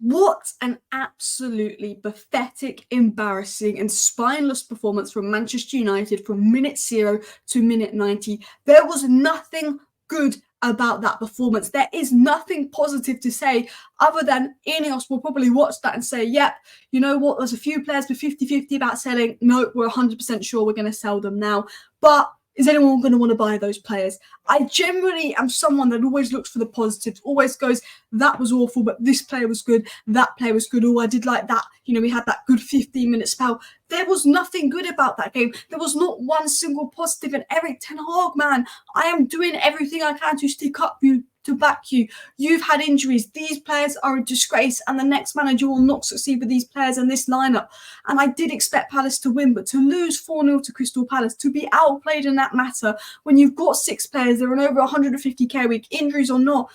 What an absolutely pathetic, embarrassing and spineless performance from Manchester United from minute 0 to minute 90. There was nothing good about that performance. There is nothing positive to say other than INEOS will probably watch that and say, yep, you know what, there's a few players with 50-50 about selling. No, we're 100% sure we're going to sell them now. But is anyone going to want to buy those players? I generally am someone that always looks for the positives, always goes, that was awful, but this player was good, that player was good, oh, I did like that. You know, we had that good 15-minute spell. There was nothing good about that game. There was not one single positive. And Erik Ten Hag, man, I am doing everything I can to stick up you, to back you. You've had injuries. These players are a disgrace, and the next manager will not succeed with these players and this lineup. And I did expect Palace to win, but to lose 4-0 to Crystal Palace, to be outplayed in that matter, when you've got 6 players, they're on over 150k a week, injuries or not,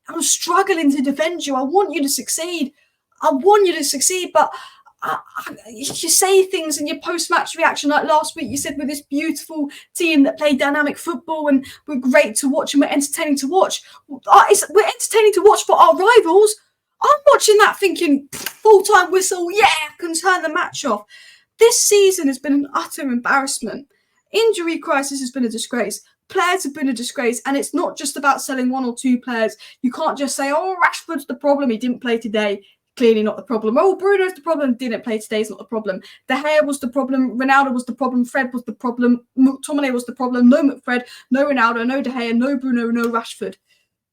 I'm struggling to defend you. I want you to succeed. But you say things in your post-match reaction, like last week you said with this beautiful team that played dynamic football and we're great to watch and we're entertaining to watch. We're entertaining to watch for our rivals. I'm watching that thinking, full-time whistle, yeah, I can turn the match off. This season has been an utter embarrassment. Injury crisis has been a disgrace. Players have been a disgrace, and it's not just about selling 1 or 2 players. You can't just say, oh, Rashford's the problem, he didn't play today. Clearly not the problem. Oh, Bruno's the problem, didn't play today, is not the problem. De Gea was the problem, Ronaldo was the problem, Fred was the problem, McTominay was the problem, no McFred, no Ronaldo, no De Gea, no Bruno, no Rashford.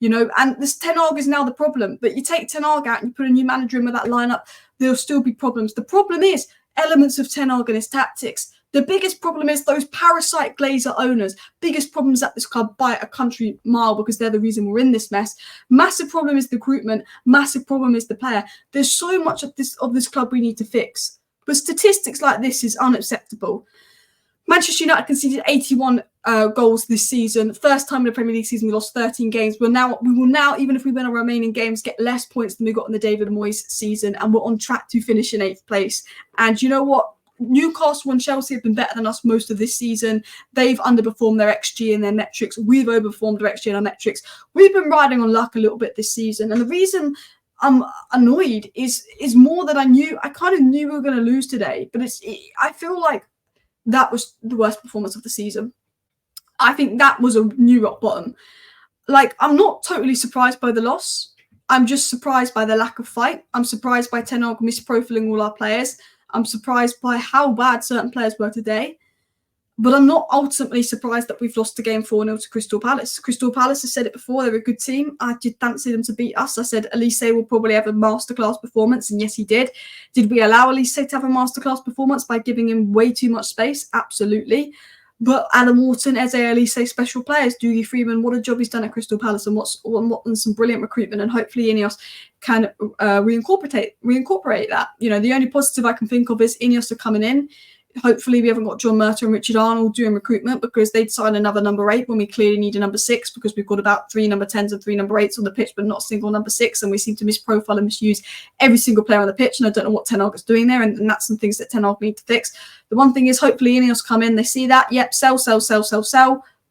You know, and this Ten Hag is now the problem. But you take Ten Hag out and you put a new manager in with that lineup, there'll still be problems. The problem is elements of Ten Hag and his tactics. The biggest problem is those parasite Glazer owners. Biggest problems at this club by a country mile, because they're the reason we're in this mess. Massive problem is the recruitment. Massive problem is the player. There's so much of this club we need to fix. But statistics like this is unacceptable. Manchester United conceded 81 goals this season. First time in the Premier League season, we lost 13 games. We will now, even if we win our remaining games, get less points than we got in the David Moyes season, and we're on track to finish in 8th place. And you know what? Newcastle and Chelsea have been better than us most of this season. They've underperformed their XG and their metrics. We've overperformed our XG and our metrics. We've been riding on luck a little bit this season. And the reason I'm annoyed is more that I kind of knew we were going to lose today. But I feel like that was the worst performance of the season. I think that was a new rock bottom. Like, I'm not totally surprised by the loss. I'm just surprised by the lack of fight. I'm surprised by Ten Hag misprofiling all our players. I'm surprised by how bad certain players were today. But I'm not ultimately surprised that we've lost the game 4-0 to Crystal Palace. Crystal Palace has said it before, they're a good team. I did fancy them to beat us. I said Elise will probably have a masterclass performance, and yes, he did. Did we allow Elise to have a masterclass performance by giving him way too much space? Absolutely. But Adam Wharton, Eze, Elise, special players. Dougie Freeman, what a job he's done at Crystal Palace, and some brilliant recruitment. And hopefully INEOS can reincorporate that. You know, the only positive I can think of is INEOS are coming in. Hopefully we haven't got John Murta and Richard Arnold doing recruitment, because they'd sign another number 8 when we clearly need a number 6, because we've got about 3 number 10s and 3 number 8s on the pitch, but not a single number 6, and we seem to misprofile and misuse every single player on the pitch, and I don't know what Ten Hag is doing there, and that's some things that Ten Hag need to fix. The one thing is, hopefully INEOS come in, they see that, yep, sell,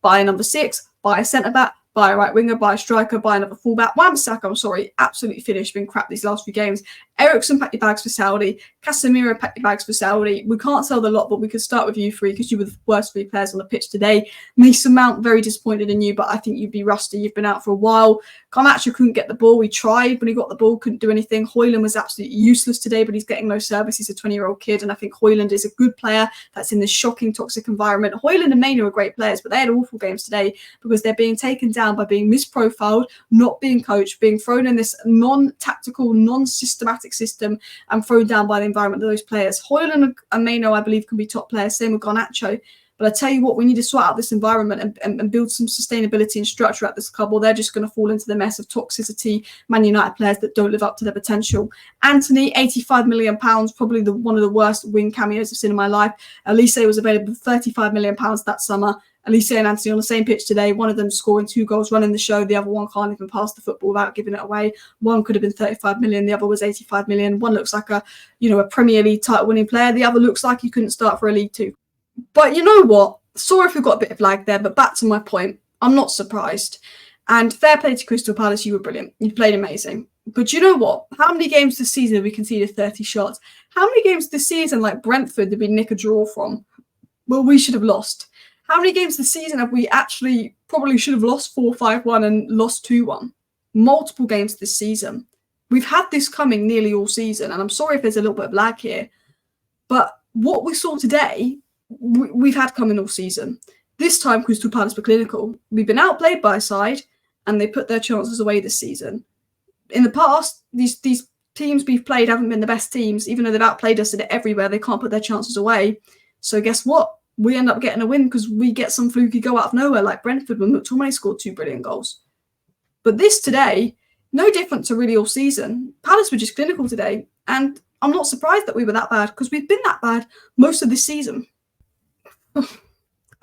buy a number 6, buy a centre-back, buy a right winger, buy a striker, buy another fullback. Wan-Bissaka, I'm sorry, absolutely finished, been crap these last few games. Ericsson, pack your bags for Saudi. Casemiro, pack your bags for Saudi. We can't sell the lot, but we could start with you 3, because you were the worst 3 players on the pitch today. Mason Mount, very disappointed in you, but I think you'd be rusty. You've been out for a while. Garnacho couldn't get the ball. We tried when he got the ball, couldn't do anything. Højlund was absolutely useless today, but he's getting no service. He's a 20-year-old kid, and I think Højlund is a good player that's in this shocking, toxic environment. Højlund and Mayo are great players, but they had awful games today because they're being taken down by being misprofiled, not being coached, being thrown in this non-tactical, non-systematic system and thrown down by the environment of those players. Højlund and Mayo, I believe, can be top players. Same with Garnacho. But I tell you what, we need to sort out this environment and build some sustainability and structure at this club, or they're just going to fall into the mess of toxicity, Man United players that don't live up to their potential. Anthony, £85 million, probably one of the worst wing cameos I've seen in my life. Elise was available for £35 million that summer. Elise and Anthony on the same pitch today, one of them scoring 2 goals, running the show. The other one can't even pass the football without giving it away. One could have been 35 million. The other was 85 million. One looks like a Premier League title winning player. The other looks like he couldn't start for a League Two. But you know what? Sorry if we've got a bit of lag there, but back to my point. I'm not surprised. And fair play to Crystal Palace, you were brilliant. You played amazing. But you know what? How many games this season have we conceded 30 shots? How many games this season, like Brentford, did we nick a draw from? Well, we should have lost. How many games this season have we actually probably should have lost 4-5-1 and lost 2-1? Multiple games this season. We've had this coming nearly all season, and I'm sorry if there's a little bit of lag here. But what we saw today, we've had coming all season. This time, Crystal Palace were clinical. We've been outplayed by a side, and they put their chances away this season. In the past, these teams we've played haven't been the best teams. Even though they've outplayed us everywhere, they can't put their chances away. So guess what? We end up getting a win because we get some fluky goal out of nowhere, like Brentford when McTominay scored 2 brilliant goals. But this today, no different to really all season. Palace were just clinical today, and I'm not surprised that we were that bad because we've been that bad most of this season.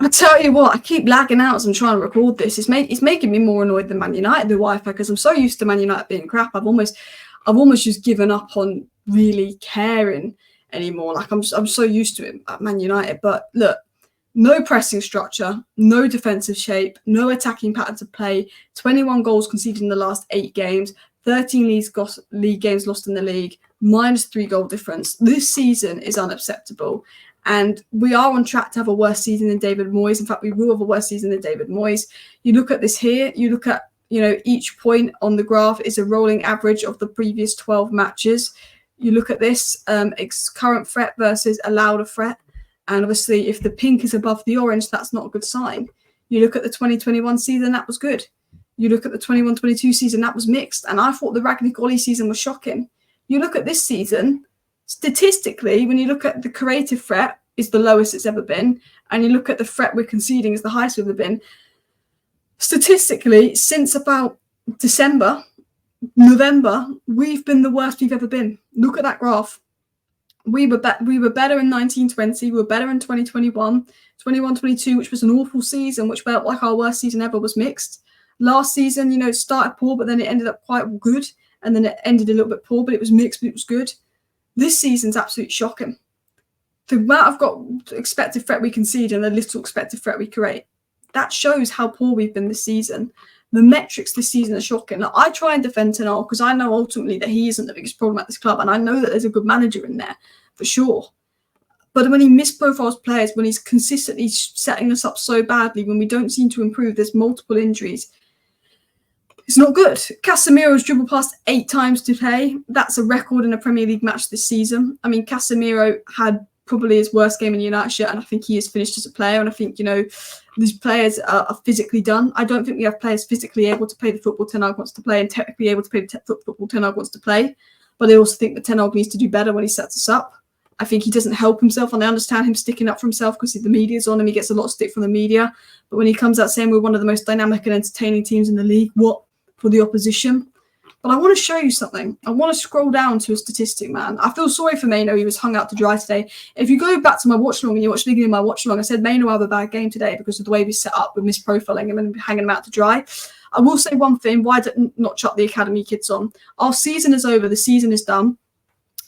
I tell you what, I keep lagging out as I'm trying to record this. It's making me more annoyed than Man United, the Wi-Fi, because I'm so used to Man United being crap. I've almost just given up on really caring anymore. Like I'm so used to it at Man United. But look, no pressing structure, no defensive shape, no attacking patterns of play. 21 goals conceded in the last 8 games, 13 league games lost in the league, -3 goal difference. This season is unacceptable. And we are on track to have a worse season than David Moyes. In fact, we will have a worse season than David Moyes. You look at this here, you look at, each point on the graph is a rolling average of the previous 12 matches. You look at this, current threat versus allowed a threat. And obviously, if the pink is above the orange, that's not a good sign. You look at the 2021 season, that was good. You look at the 21-22 season, that was mixed. And I thought the Ragnick Ollie season was shocking. You look at this season, statistically, when you look at the creative threat, is the lowest it's ever been, and you look at the threat we're conceding is the highest we've ever been. Statistically, since about December, November, we've been the worst we've ever been. Look at that graph. We were better in 19-20. We were better in 2021, 21-22, which was an awful season, which felt like our worst season ever, was mixed. Last season, it started poor, but then it ended up quite good, and then it ended a little bit poor, but it was mixed, but it was good. This season's absolutely shocking. The amount of expected threat we concede and the little expected threat we create, that shows how poor we've been this season. The metrics this season are shocking. Now, I try and defend Ten Hag because I know ultimately that he isn't the biggest problem at this club, and I know that there's a good manager in there, for sure. But when he misprofiles players, when he's consistently setting us up so badly, when we don't seem to improve, there's multiple injuries, it's not good. Casemiro's dribbled past 8 times today. That's a record in a Premier League match this season. I mean, Casemiro had probably his worst game in United shirt, and I think he is finished as a player. And I think, these players are physically done. I don't think we have players physically able to play the football Ten Hag wants to play and technically able to play the football Ten Hag wants to play. But I also think that Ten Hag needs to do better when he sets us up. I think he doesn't help himself, and I understand him sticking up for himself because the media's on him. He gets a lot of stick from the media. But when he comes out saying we're one of the most dynamic and entertaining teams in the league, what? For the opposition? But I want to show you something. I want to scroll down to a statistic, man. I feel sorry for Mayo. He was hung out to dry today. If you go back to my watch along and you watch the beginning of my watch along, I said Mayo will have a bad game today because of the way we set up with misprofiling him and hanging him out to dry. I will say one thing. Why not chuck the academy kids on? Our season is over. The season is done.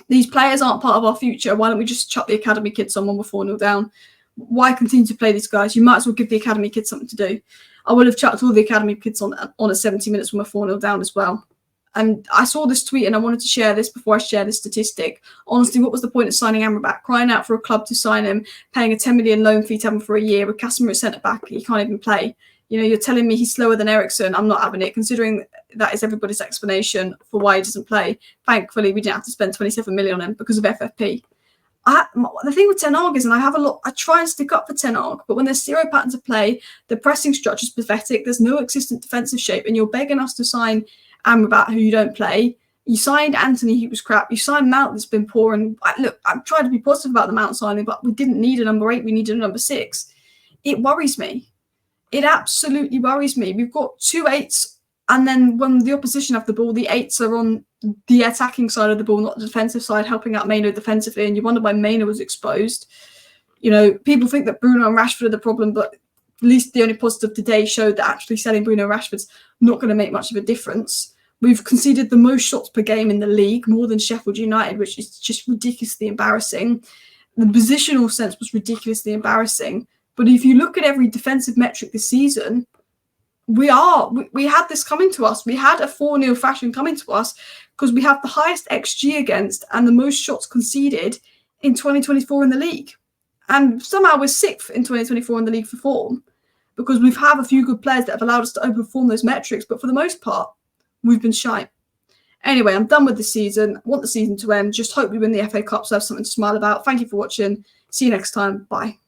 These players aren't part of our future. Why don't we just chuck the academy kids on when we're 4-0 down? Why continue to play these guys? You might as well give the academy kids something to do. I would have chucked all the academy kids on at 70 minutes when we're 4-0 down as well. And I saw this tweet and I wanted to share this before I share this statistic. Honestly, what was the point of signing Amrabat? Crying out for a club to sign him, paying a 10 million loan fee to have him for a year with Casemiro centre-back. He can't even play. You're telling me he's slower than Eriksen. I'm not having it, considering that is everybody's explanation for why he doesn't play. Thankfully, we didn't have to spend 27 million on him because of FFP. The thing with Ten Hag is, and I try and stick up for Ten Hag, but when there's 0 patterns of play, the pressing structure is pathetic, there's no existent defensive shape, and you're begging us to sign Amrabat, who you don't play. You signed Anthony, he was crap. You signed Mount, that's been poor. And I'm trying to be positive about the Mount signing, but we didn't need a number 8, we needed a number 6. It worries me. It absolutely worries me. We've got 2 8s, and then when the opposition have the ball, the 8s are on the attacking side of the ball, not the defensive side, helping out Mayo defensively, and you wonder why Mayo was exposed. People think that Bruno and Rashford are the problem, but at least the only positive today showed that actually selling Bruno Rashford's not going to make much of a difference. We've conceded the most shots per game in the league, more than Sheffield United, which is just ridiculously embarrassing. The positional sense was ridiculously embarrassing. But if you look at every defensive metric this season, we had this coming to us. We had a 4-0 fashion coming to us because we have the highest XG against and the most shots conceded in 2024 in the league. And somehow we're 6th in 2024 in the league for form because we have a few good players that have allowed us to overperform those metrics. But for the most part, we've been shy. Anyway, I'm done with the season. I want the season to end. Just hope we win the FA Cup so I have something to smile about. Thank you for watching. See you next time. Bye.